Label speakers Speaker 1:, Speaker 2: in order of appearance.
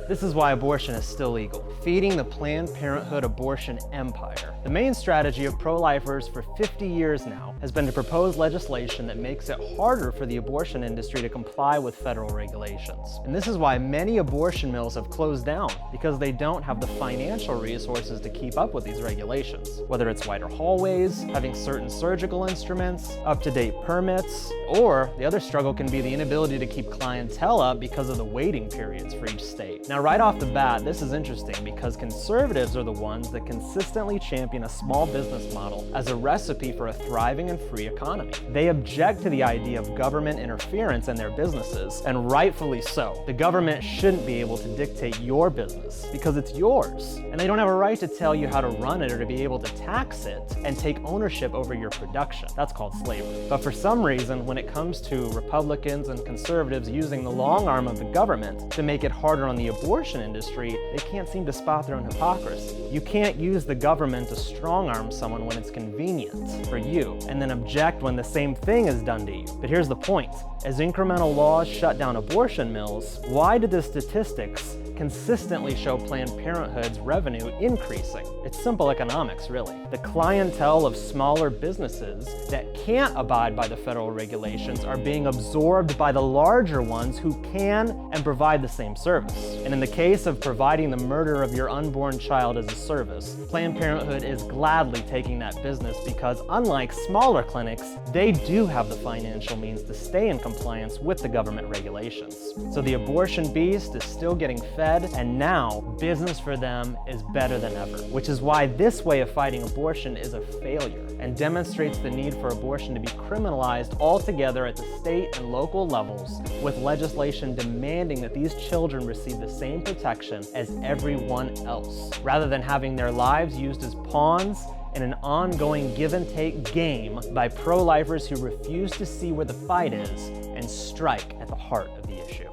Speaker 1: This is why abortion is still legal, feeding the Planned Parenthood abortion empire. The main strategy of pro-lifers for 50 years now has been to propose legislation that makes it harder for the abortion industry to comply with federal regulations. And this is why many abortion mills have closed down, because they don't have the financial resources to keep up with these regulations. Whether it's wider hallways, having certain surgical instruments, up-to-date permits, or the other struggle can be the inability to keep clientele up because of the waiting periods for each state. Now, right off the bat, this is interesting because conservatives are the ones that consistently champion a small business model as a recipe for a thriving and free economy. They object to the idea of government interference in their businesses, and rightfully so. The government shouldn't be able to dictate your business because it's yours, and they don't have a right to tell you how to run it or to be able to tax it and take ownership over your production. That's called slavery. But for some reason, when it comes to Republicans and conservatives using the long arm of the government to make it harder on the abortion industry, they can't seem to spot their own hypocrisy. You can't use the government to strong-arm someone when it's convenient for you, and then object when the same thing is done to you. But here's the point. As incremental laws shut down abortion mills, why did the statistics consistently show Planned Parenthood's revenue increasing? It's simple economics, really. The clientele of smaller businesses that can't abide by the federal regulations are being absorbed by the larger ones who can and provide the same service. And in the case of providing the murder of your unborn child as a service, Planned Parenthood is gladly taking that business because, unlike smaller clinics, they do have the financial means to stay in compliance with the government regulations. So the abortion beast is still getting fed, and now business for them is better than ever, which is why this way of fighting abortion is a failure and demonstrates the need for abortion to be criminalized altogether at the state and local levels, with legislation demanding that these children receive the same protection as everyone else, rather than having their lives used as pawns in an ongoing give-and-take game by pro-lifers who refuse to see where the fight is and strike at the heart of the issue.